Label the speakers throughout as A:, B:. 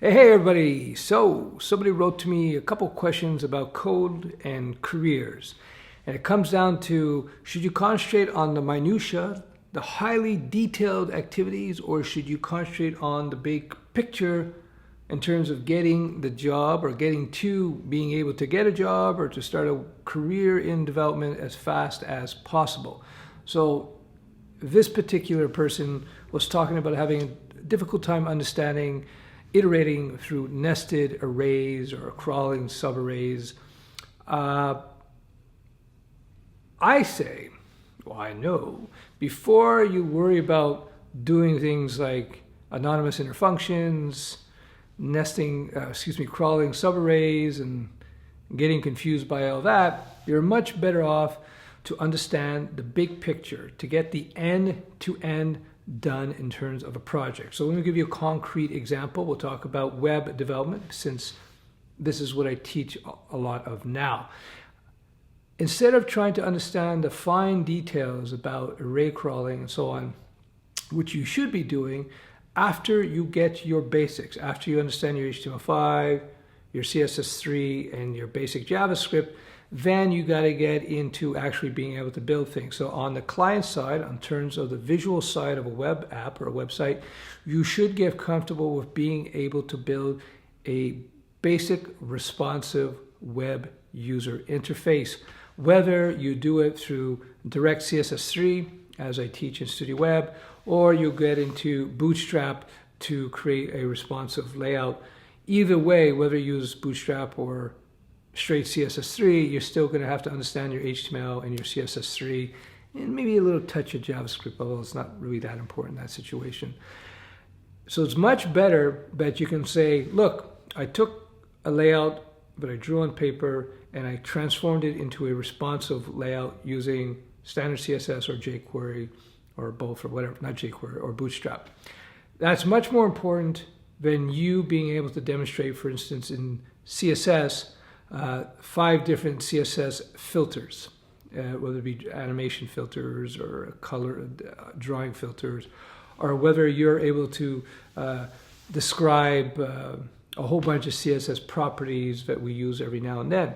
A: Hey everybody! So, somebody wrote to me a couple questions about code and careers. And it comes down to, should you concentrate on the minutia, the highly detailed activities, or should you concentrate on the big picture in terms of getting the job or getting to being able to get a job or to start a career in development as fast as possible? So, this particular person was talking about having a difficult time understanding iterating through nested arrays or crawling subarrays. I say, well, I know, before you worry about doing things like anonymous inner functions, crawling subarrays and getting confused by all that, you're much better off to understand the big picture, to get the end-to-end done in terms of a project. So let me give you a concrete example. We'll talk about web development since this is what I teach a lot of now. Instead of trying to understand the fine details about array crawling and so on, which you should be doing after you get your basics, after you understand your HTML5, your CSS3, and your basic JavaScript, then you got to get into actually being able to build things. So on the client side, in terms of the visual side of a web app or a website, you should get comfortable with being able to build a basic responsive web user interface. Whether you do it through direct CSS3, as I teach in Studio Web, or you get into Bootstrap to create a responsive layout. Either way, whether you use Bootstrap or straight CSS3, you're still going to have to understand your HTML and your CSS3 and maybe a little touch of JavaScript, although it's not really that important in that situation. So it's much better that you can say, look, I took a layout that I drew on paper and I transformed it into a responsive layout using standard CSS or jQuery or both or whatever, not jQuery or Bootstrap. That's much more important than you being able to demonstrate, for instance, in CSS, 5 different CSS filters, whether it be animation filters or color drawing filters, or whether you're able to describe a whole bunch of CSS properties that we use every now and then.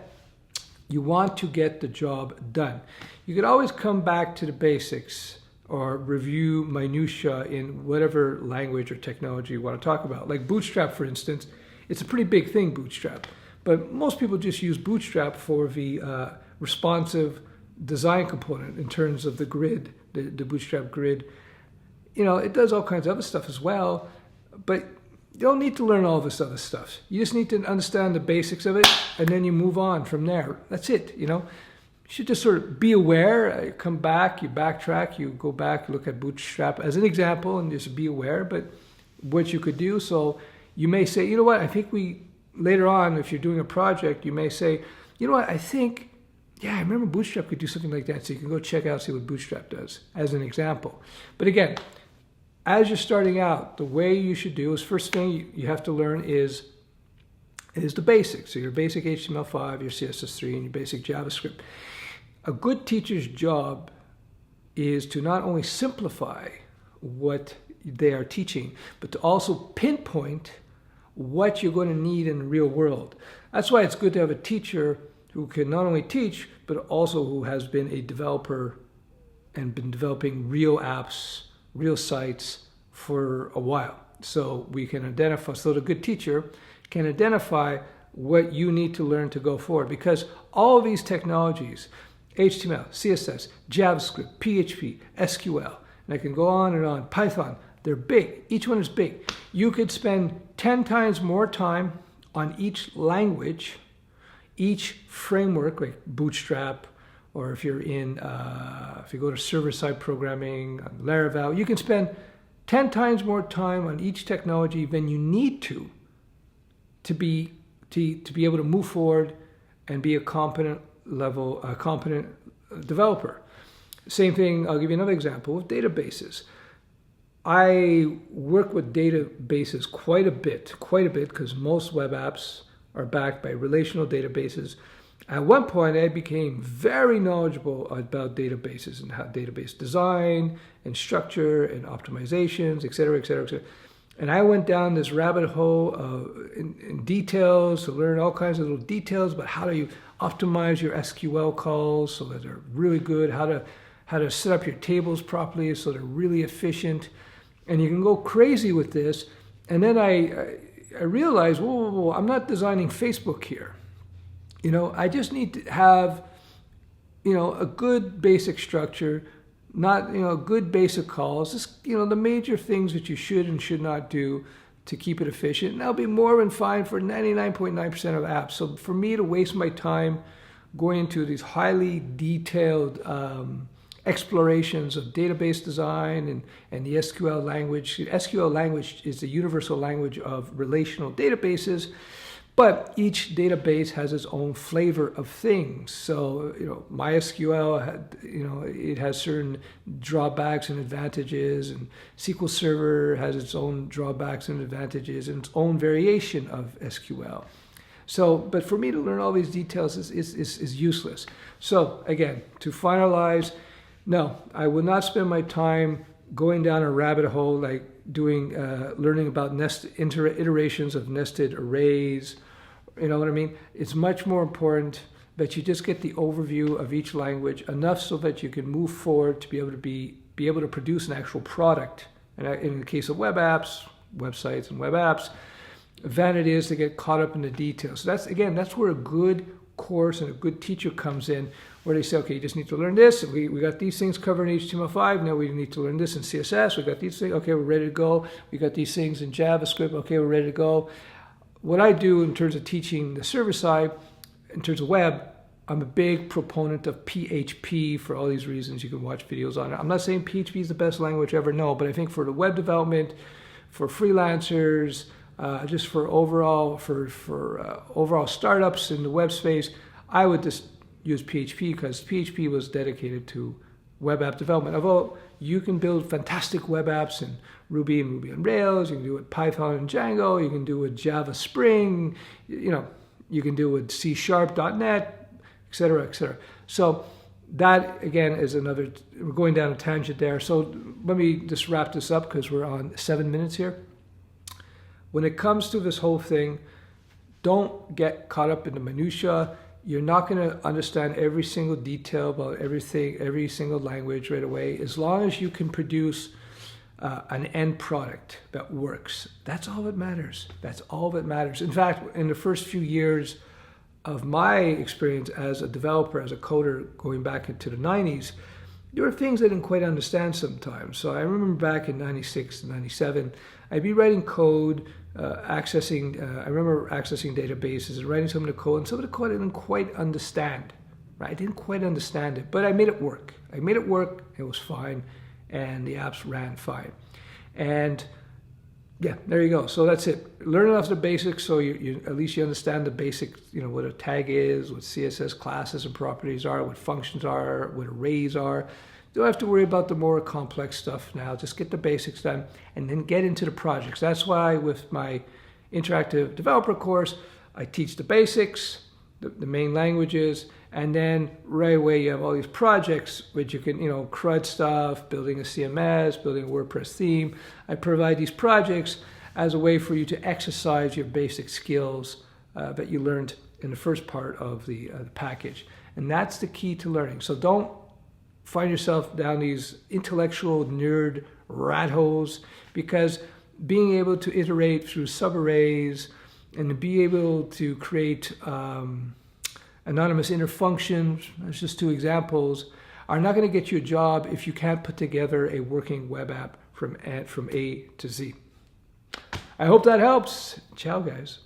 A: You want to get the job done. You could always come back to the basics or review minutia in whatever language or technology you want to talk about. Like Bootstrap, for instance, it's a pretty big thing, Bootstrap. But most people just use Bootstrap for the responsive design component in terms of the grid, the Bootstrap grid. You know, it does all kinds of other stuff as well, but you don't need to learn all this other stuff. You just need to understand the basics of it, and then you move on from there. That's it, you know. You should just sort of be aware, come back, you backtrack, you go back, look at Bootstrap as an example, and just be aware, but what you could do. So you may say, you know what, I think later on, if you're doing a project, you may say, you know what, I think, yeah, I remember Bootstrap could do something like that. So you can go check out, see what Bootstrap does as an example. But again, as you're starting out, the way you should do is first thing you have to learn is the basics. So your basic HTML5, your CSS3, and your basic JavaScript. A good teacher's job is to not only simplify what they are teaching, but to also pinpoint what you're going to need in the real world. That's why it's good to have a teacher who can not only teach, but also who has been a developer and been developing real apps, real sites for a while. So we can identify, so the good teacher can identify what you need to learn to go forward, because all of these technologies, HTML, CSS, JavaScript, PHP, SQL, and I can go on and on, Python, they're big. Each one is big. You could spend 10 times more time on each language, each framework, like Bootstrap, or if you're if you go to server-side programming, Laravel, you can spend 10 times more time on each technology than you need to be able to move forward and be a competent developer. Same thing, I'll give you another example with databases. I work with databases quite a bit, because most web apps are backed by relational databases. At one point, I became very knowledgeable about databases and how database design and structure and optimizations, et cetera, et cetera, et cetera. And I went down this rabbit hole in details to learn all kinds of little details about how do you optimize your SQL calls so that they're really good, how to set up your tables properly so they're really efficient. And you can go crazy with this. And then I realized, whoa, I'm not designing Facebook here. I just need to have, a good basic structure, not, good basic calls, just, the major things that you should and should not do to keep it efficient. And that'll be more than fine for 99.9% of apps. So for me to waste my time going into these highly detailed explorations of database design and the SQL language. SQL language is the universal language of relational databases, but each database has its own flavor of things. So, MySQL, it has certain drawbacks and advantages, and SQL Server has its own drawbacks and advantages and its own variation of SQL. So, but for me to learn all these details is useless. So again, to finalize, no, I will not spend my time going down a rabbit hole like learning about iterations of nested arrays. You know what I mean? It's much more important that you just get the overview of each language enough so that you can move forward to be able to produce an actual product. And in the case of web apps, websites and web apps, than it is to get caught up in the details. So that's where a good course and a good teacher comes in, where they say, okay, you just need to learn this. We got these things covered in HTML5. Now we need to learn this in CSS. We got these things. Okay, we're ready to go. We got these things in JavaScript. Okay, we're ready to go. What I do in terms of teaching the server side, in terms of web, I'm a big proponent of PHP for all these reasons. You can watch videos on it. I'm not saying PHP is the best language ever, no, but I think for the web development, for freelancers, just for overall startups in the web space, I would just use PHP because PHP was dedicated to web app development. Although you can build fantastic web apps in Ruby and Ruby on Rails, you can do it with Python and Django, you can do it with Java Spring, you can do it with C#, .NET, etc., etc. So that again is we're going down a tangent there. So let me just wrap this up because we're on 7 minutes here. When it comes to this whole thing, don't get caught up in the minutia. You're not going to understand every single detail about everything, every single language right away. As long as you can produce an end product that works, that's all that matters. That's all that matters. In fact, in the first few years of my experience as a developer, as a coder, going back into the 90s, there were things I didn't quite understand sometimes. So I remember back in 96 and 97, I'd be writing code, I remember accessing databases and writing some of the code, and some of the code I didn't quite understand. Right? I didn't quite understand it, but I made it work. It was fine, and the apps ran fine. And yeah, there you go. So that's it. Learn enough of the basics so you at least you understand the basics, what a tag is, what CSS classes and properties are, what functions are, what arrays are. Don't have to worry about the more complex stuff now. Just get the basics done and then get into the projects. That's why with my interactive developer course, I teach the basics, the main languages, and then right away you have all these projects which you can, CRUD stuff, building a CMS, building a WordPress theme. I provide these projects as a way for you to exercise your basic skills that you learned in the first part of the package. And that's the key to learning. So don't find yourself down these intellectual nerd rat holes, because being able to iterate through subarrays and to be able to create anonymous inner functions, that's just two examples, are not going to get you a job if you can't put together a working web app from A to Z. I hope that helps. Ciao, guys.